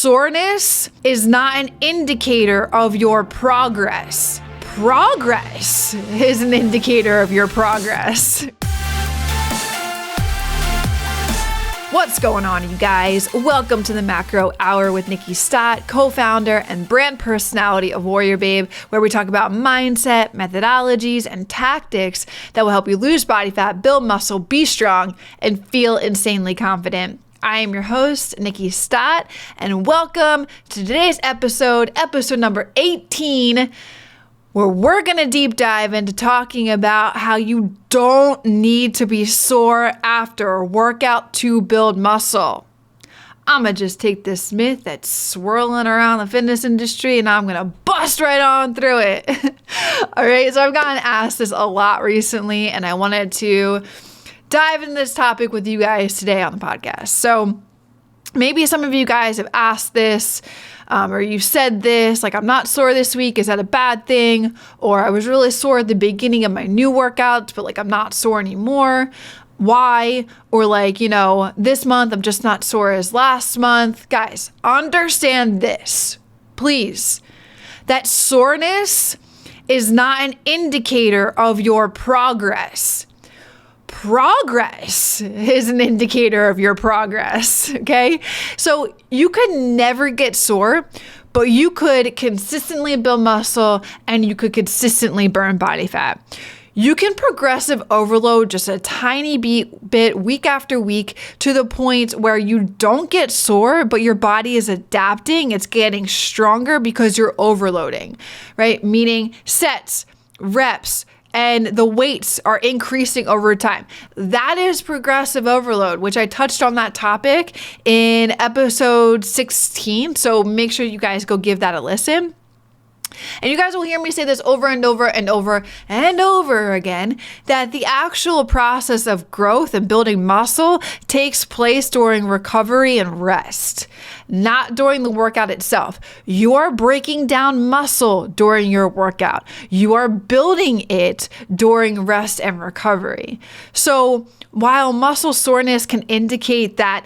soreness is not an indicator of your progress. Progress is an indicator of your progress. What's going on, you guys? Welcome to the Macro Hour with Nikki Stott, co-founder and brand personality of WarriorBabe, where we talk about mindset, methodologies, and tactics that will help you lose body fat, build muscle, be strong, and feel insanely confident. I am your host, Nikki Stott, and welcome to today's episode number 18, where we're going to deep dive into talking about how you don't need to be sore after a workout to build muscle. I'm going to just take this myth that's swirling around the fitness industry and I'm going to bust right on through it. All right, so I've gotten asked this a lot recently and I wanted to dive into this topic with you guys today on the podcast. So maybe some of you guys have asked this, or you said this, like, I'm not sore this week. Is that a bad thing? Or I was really sore at the beginning of my new workouts, but like, I'm not sore anymore. Why? Or like, this month, I'm just not sore as last month. Guys, understand this, please, that soreness is not an indicator of your progress. Progress is an indicator of your progress, okay? So you could never get sore, but you could consistently build muscle and you could consistently burn body fat. You can progressive overload just a tiny bit week after week to the point where you don't get sore, but your body is adapting. It's getting stronger because you're overloading, right? Meaning sets, reps, and the weights are increasing over time. That is progressive overload, which I touched on that topic in episode 16. So make sure you guys go give that a listen. And you guys will hear me say this over and over and over and over again, that the actual process of growth and building muscle takes place during recovery and rest, not during the workout itself. You are breaking down muscle during your workout. You are building it during rest and recovery. So while muscle soreness can indicate that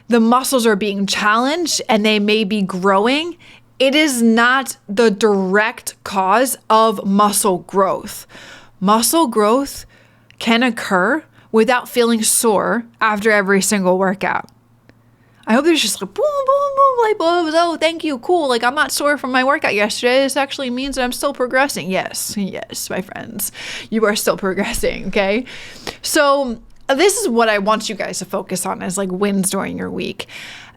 the muscles are being challenged and they may be growing, it is not the direct cause of muscle growth. Muscle growth can occur without feeling sore after every single workout. I hope there's just like boom, boom, boom, like, oh, thank you, cool. Like, I'm not sore from my workout yesterday. This actually means that I'm still progressing. Yes, my friends, you are still progressing, okay? So this is what I want you guys to focus on as like wins during your week.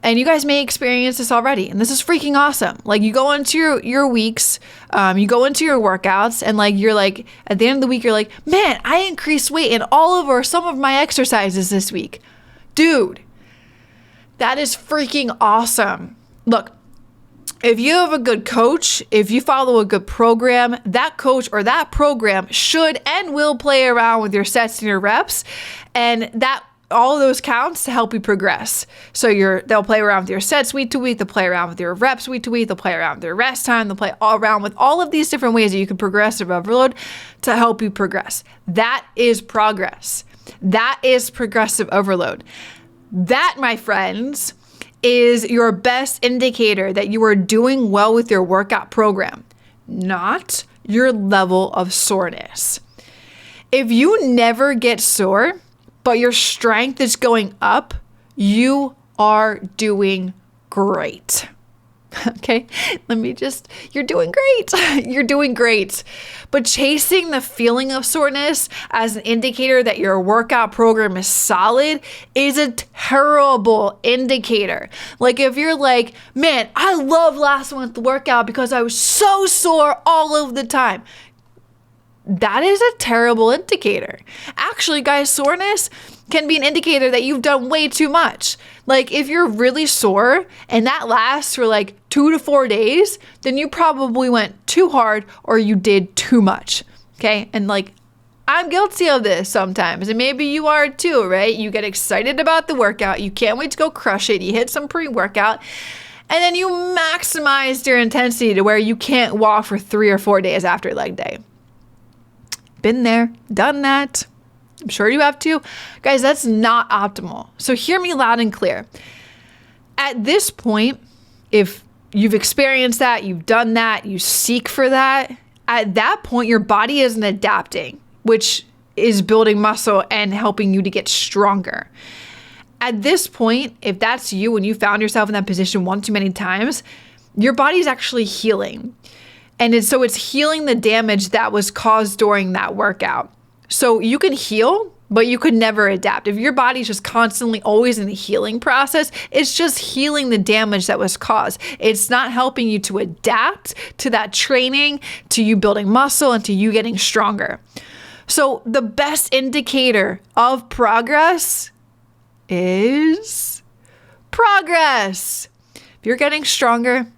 And you guys may experience this already. And this is freaking awesome. Like, you go into your weeks, you go into your workouts, and like, you're like, at the end of the week, you're like, man, I increased weight in some of my exercises this week. Dude, that is freaking awesome. Look, if you have a good coach, if you follow a good program, that coach or that program should and will play around with your sets and your reps. And that all of those counts to help you progress. So they'll play around with your sets week to week, they'll play around with your reps week to week, they'll play around with your rest time, they'll play all around with all of these different ways that you can progressive overload to help you progress. That is progress. That is progressive overload. That, my friends, is your best indicator that you are doing well with your workout program, not your level of soreness. If you never get sore, but your strength is going up, you are doing great. Okay, you're doing great. You're doing great. But chasing the feeling of soreness as an indicator that your workout program is solid is a terrible indicator. Like, if you're like, man, I love last month's workout because I was so sore all of the time. That is a terrible indicator. Actually, guys, soreness can be an indicator that you've done way too much. Like, if you're really sore and that lasts for like 2 to 4 days, then you probably went too hard or you did too much. Okay. And like, I'm guilty of this sometimes, and maybe you are too, right? You get excited about the workout. You can't wait to go crush it. You hit some pre-workout and then you maximize your intensity to where you can't walk for 3 or 4 days after leg day. Been there, done that. I'm sure you have too. Guys, that's not optimal. So hear me loud and clear. At this point, if you've experienced that, you've done that, you seek for that, at that point, your body isn't adapting, which is building muscle and helping you to get stronger. At this point, if that's you and you found yourself in that position one too many times, your body's actually healing. And it's healing the damage that was caused during that workout. So you can heal, but you could never adapt. If your body's just constantly always in the healing process, it's just healing the damage that was caused. It's not helping you to adapt to that training, to you building muscle, and to you getting stronger. So the best indicator of progress is progress. If you're getting stronger,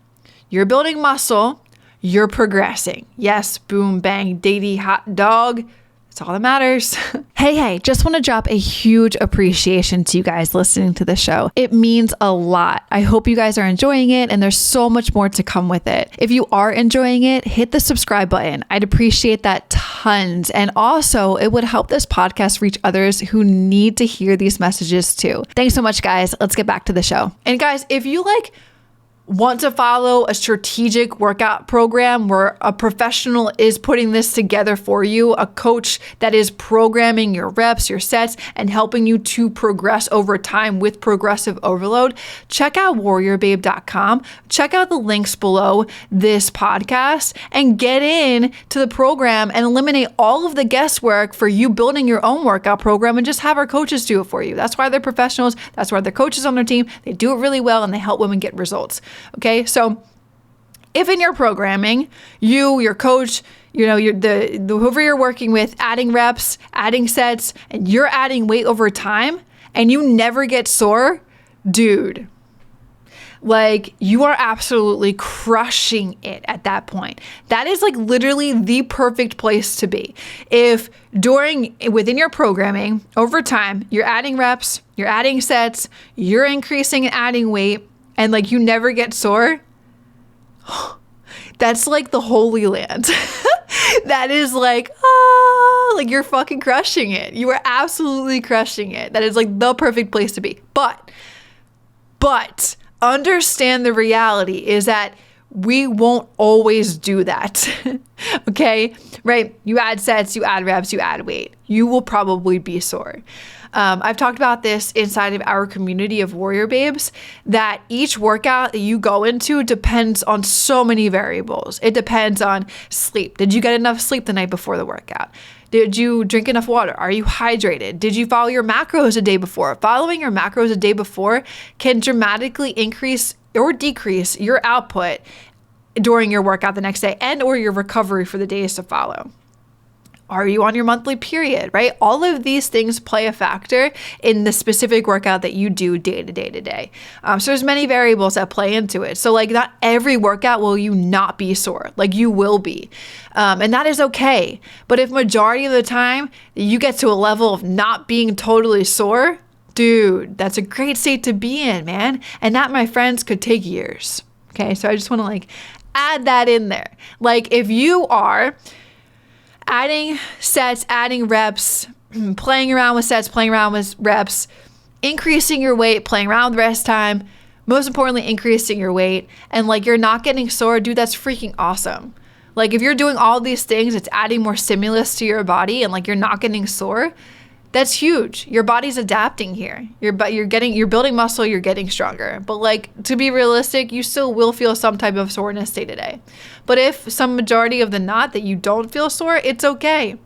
you're building muscle, you're progressing. Yes, boom, bang, daily hot dog. That's all that matters. Hey, just want to drop a huge appreciation to you guys listening to the show. It means a lot. I hope you guys are enjoying it, and there's so much more to come with it. If you are enjoying it, hit the subscribe button. I'd appreciate that tons. And also, it would help this podcast reach others who need to hear these messages too. Thanks so much, guys. Let's get back to the show. And guys, if you want to follow a strategic workout program where a professional is putting this together for you, a coach that is programming your reps, your sets, and helping you to progress over time with progressive overload, check out WarriorBabe.com. Check out the links below this podcast and get in to the program and eliminate all of the guesswork for you building your own workout program and just have our coaches do it for you. That's why they're professionals. That's why they're coaches on their team. They do it really well and they help women get results. Okay, so if in your programming, your coach, you're whoever you're working with, adding reps, adding sets, and you're adding weight over time, and you never get sore, dude, you are absolutely crushing it at that point. That is literally the perfect place to be. If within your programming over time, you're adding reps, you're adding sets, you're increasing and adding weight, and you never get sore, that's the Holy Land. That is you're fucking crushing it. You are absolutely crushing it. That is the perfect place to be. But understand the reality is that we won't always do that. Okay, right? You add sets, you add reps, you add weight. You will probably be sore. I've talked about this inside of our community of Warrior Babes, that each workout that you go into depends on so many variables. It depends on sleep. Did you get enough sleep the night before the workout? Did you drink enough water? Are you hydrated? Did you follow your macros a day before? Following your macros a day before can dramatically increase or decrease your output during your workout the next day and or your recovery for the days to follow. Are you on your monthly period, right? All of these things play a factor in the specific workout that you do day to day. So there's many variables that play into it. So not every workout will you not be sore. You will be. And that is okay. But if majority of the time you get to a level of not being totally sore, dude, that's a great state to be in, man. And that, my friends, could take years. Okay, so I just want to add that in there. If you are adding sets, adding reps, playing around with sets, playing around with reps, increasing your weight, playing around with rest time, most importantly, increasing your weight, and you're not getting sore, dude, that's freaking awesome. If you're doing all these things, it's adding more stimulus to your body and you're not getting sore, that's huge. Your body's adapting here. You're building muscle, you're getting stronger. But to be realistic, you still will feel some type of soreness day to day. But if some majority of the not that you don't feel sore, it's okay.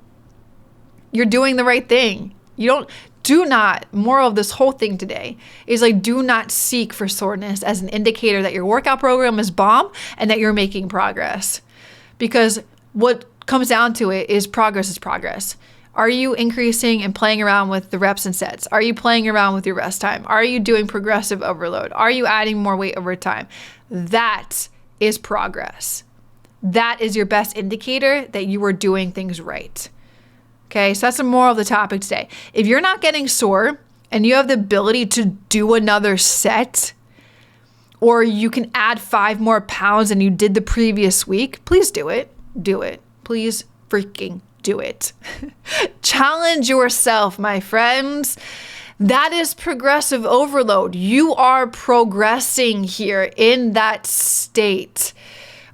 You're doing the right thing. Moral of this whole thing today is do not seek for soreness as an indicator that your workout program is bomb and that you're making progress. Because what comes down to it is progress. Are you increasing and playing around with the reps and sets? Are you playing around with your rest time? Are you doing progressive overload? Are you adding more weight over time? That is progress. That is your best indicator that you are doing things right. Okay, so that's the moral of the topic today. If you're not getting sore and you have the ability to do another set, or you can add 5 more pounds than you did the previous week, please do it. Do it. Please freaking do it. Challenge yourself, my friends. That is progressive overload. You are progressing here in that state.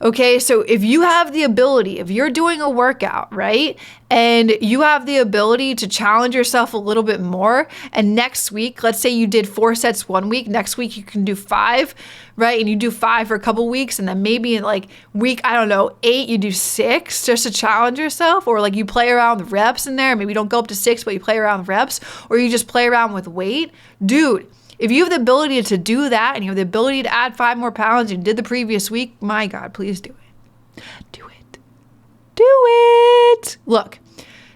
Okay, so if you have the ability, if you're doing a workout, right, and you have the ability to challenge yourself a little bit more, and next week, let's say you did 4 sets one week, next week you can do 5, right, and you do 5 for a couple weeks, and then maybe in like week, 8, you do 6 just to challenge yourself, or like you play around with reps in there, maybe you don't go up to 6, but you play around with reps, or you just play around with weight. Dude, if you have the ability to do that and you have the ability to add 5 more pounds you did the previous week, my God, please do it. Do it. Do it. Look,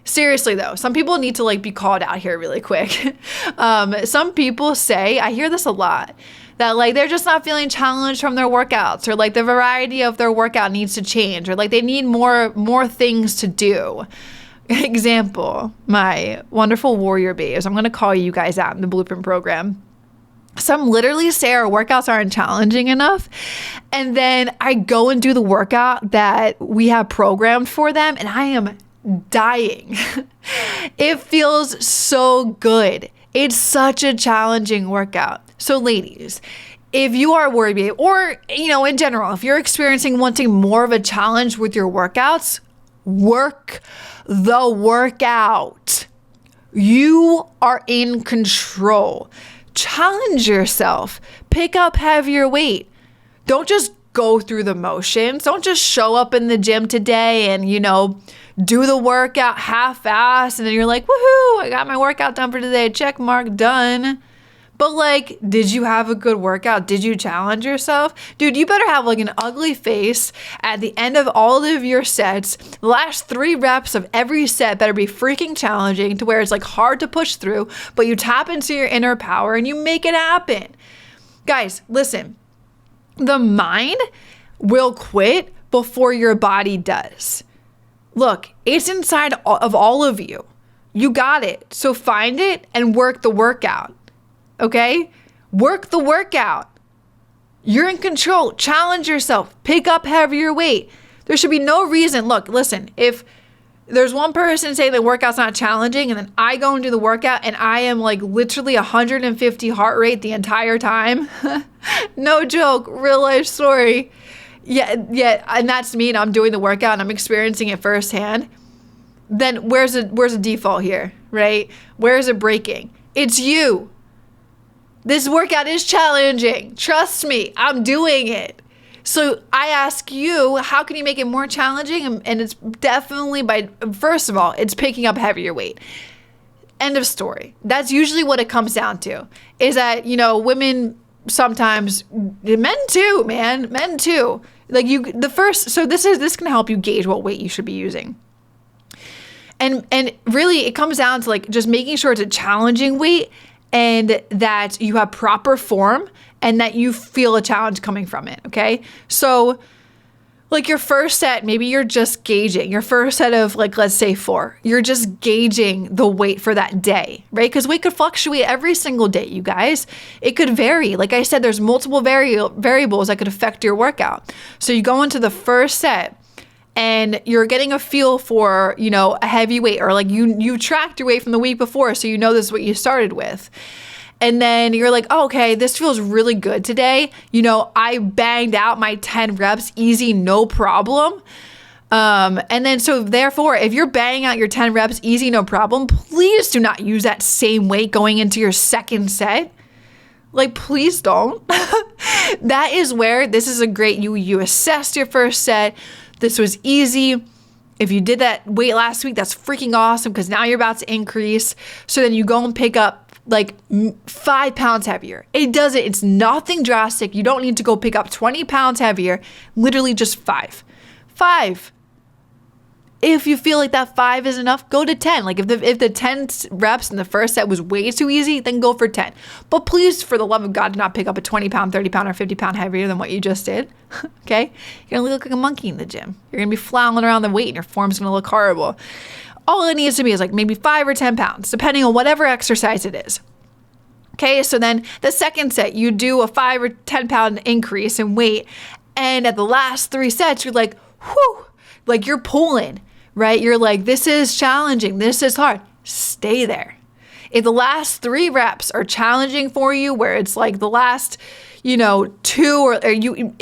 seriously though, some people need to like be called out here really quick. Some people say, I hear this a lot, that like they're just not feeling challenged from their workouts, or like the variety of their workout needs to change, or like they need more things to do. Example, my wonderful WarriorBabes, I'm going to call you guys out in the Blueprint program. Some literally say our workouts aren't challenging enough. And then I go and do the workout that we have programmed for them, and I am dying. It feels so good. It's such a challenging workout. So ladies, if you are a WarriorBabe, or, in general, if you're experiencing wanting more of a challenge with your workouts, work the workout. You are in control. Challenge yourself. Pick up heavier weight. Don't just go through the motions. Don't just show up in the gym today and, do the workout half-assed, and then you're like, woohoo, I got my workout done for today. Check mark, done. But like, did you have a good workout? Did you challenge yourself? Dude, you better have like an ugly face at the end of all of your sets. The last 3 reps of every set better be freaking challenging to where it's like hard to push through, but you tap into your inner power and you make it happen. Guys, listen, the mind will quit before your body does. Look, it's inside of all of you. You got it. So find it and work the workout. Okay? Work the workout. You're in control. Challenge yourself. Pick up heavier weight. There should be no reason. Look, listen, if there's one person saying the workout's not challenging, and then I go and do the workout and I am like literally 150 heart rate the entire time. No joke, real life story. Yeah, and that's me, and I'm doing the workout and I'm experiencing it firsthand. Then where's a default here, right? Where's it breaking? It's you. This workout is challenging. Trust me, I'm doing it. So I ask you, how can you make it more challenging? And it's definitely first of all, it's picking up heavier weight. End of story. That's usually what it comes down to, is that, women sometimes, men too, man, men too. Like this can help you gauge what weight you should be using. And really it comes down to like just making sure it's a challenging weight, and that you have proper form, and that you feel a challenge coming from it, okay? So like your first set, maybe you're just gauging. Your first set of like, let's say 4, you're just gauging the weight for that day, right? Because weight could fluctuate every single day, you guys. It could vary. Like I said, there's multiple variables that could affect your workout. So you go into the first set, and you're getting a feel for, a heavy weight, or like you tracked your weight from the week before, so this is what you started with. And then you're like, oh, okay, this feels really good today. I banged out my 10 reps easy, no problem. And then so therefore, if you're banging out your 10 reps easy, no problem, please do not use that same weight going into your second set. Like, please don't. That is where this is a great, you assessed your first set. This was easy. If you did that weight last week, that's freaking awesome, because now you're about to increase. So then you go and pick up like 5 pounds heavier. It's nothing drastic. You don't need to go pick up 20 pounds heavier, literally just 5. 5. If you feel like that 5 is enough, go to 10. Like if the 10 reps in the first set was way too easy, then go for 10. But please, for the love of God, do not pick up a 20 pound, 30 pound, or 50 pound heavier than what you just did. Okay? You're going to look like a monkey in the gym. You're going to be flailing around the weight, and your form's going to look horrible. All it needs to be is like maybe 5 or 10 pounds, depending on whatever exercise it is. Okay? So then the second set, you do a 5 or 10 pound increase in weight. And at the last 3 sets, you're like, whew, like you're pulling. Right? You're like, this is challenging. This is hard. Stay there. If the last 3 reps are challenging for you, where it's like the last, 2 or you,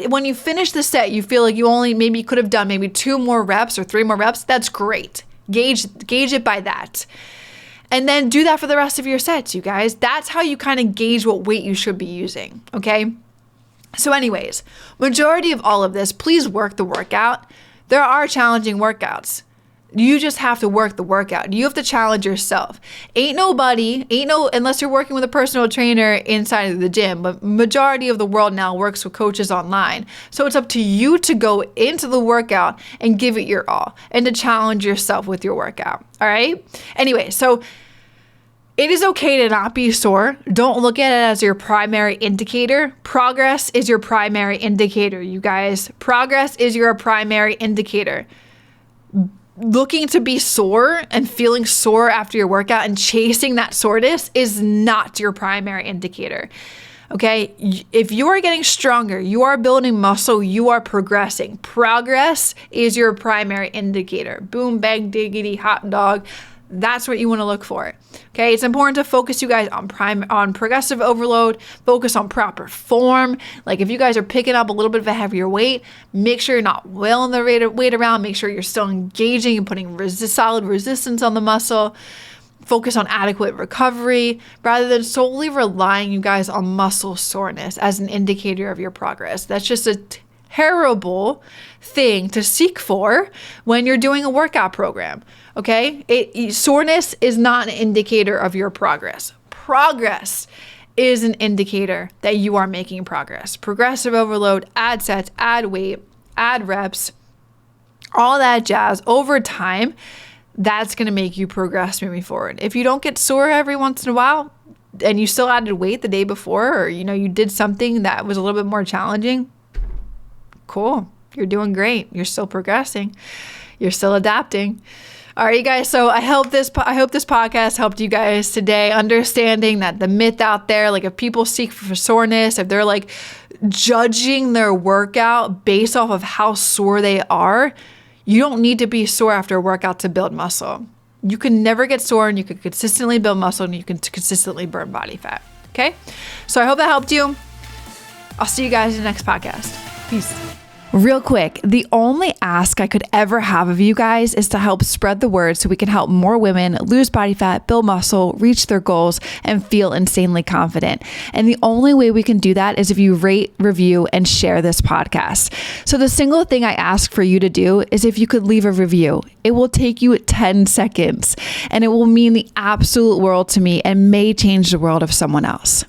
when you finish the set, you feel like you could have done maybe 2 more reps or 3 more reps, that's great. Gauge it by that. And then do that for the rest of your sets, you guys. That's how you kind of gauge what weight you should be using, okay? So anyways, majority of all of this, please work the workout. There are challenging workouts. You just have to work the workout. You have to challenge yourself. Unless you're working with a personal trainer inside of the gym, but majority of the world now works with coaches online. So it's up to you to go into the workout and give it your all and to challenge yourself with your workout. All right? Anyway, so it is okay to not be sore. Don't look at it as your primary indicator. Progress is your primary indicator, you guys. Progress is your primary indicator. Looking to be sore and feeling sore after your workout and chasing that soreness is not your primary indicator. Okay? If you are getting stronger, you are building muscle, you are progressing. Progress is your primary indicator. Boom, bang, diggity, hot dog. That's what you want to look for. Okay, it's important to focus, you guys, on progressive overload, focus on proper form. Like if you guys are picking up a little bit of a heavier weight, make sure you're not wailing the weight around, make sure you're still engaging and putting solid resistance on the muscle. Focus on adequate recovery rather than solely relying, you guys, on muscle soreness as an indicator of your progress. That's just a terrible thing to seek for when you're doing a workout program. Okay? Soreness is not an indicator of your progress. Progress is an indicator that you are making progress. Progressive overload, add sets, add weight, add reps, all that jazz over time, that's going to make you progress moving forward. If you don't get sore every once in a while and you still added weight the day before, or you did something that was a little bit more challenging, cool. You're doing great. You're still progressing. You're still adapting. All right, you guys. So I hope this podcast helped you guys today, understanding that the myth out there, like if people seek for soreness, if they're like judging their workout based off of how sore they are, you don't need to be sore after a workout to build muscle. You can never get sore, and you can consistently build muscle, and you can consistently burn body fat. Okay. So I hope that helped you. I'll see you guys in the next podcast. Peace. Real quick, the only ask I could ever have of you guys is to help spread the word so we can help more women lose body fat, build muscle, reach their goals, and feel insanely confident. And the only way we can do that is if you rate, review, and share this podcast. So the single thing I ask for you to do is if you could leave a review. It will take you 10 seconds, and it will mean the absolute world to me and may change the world of someone else.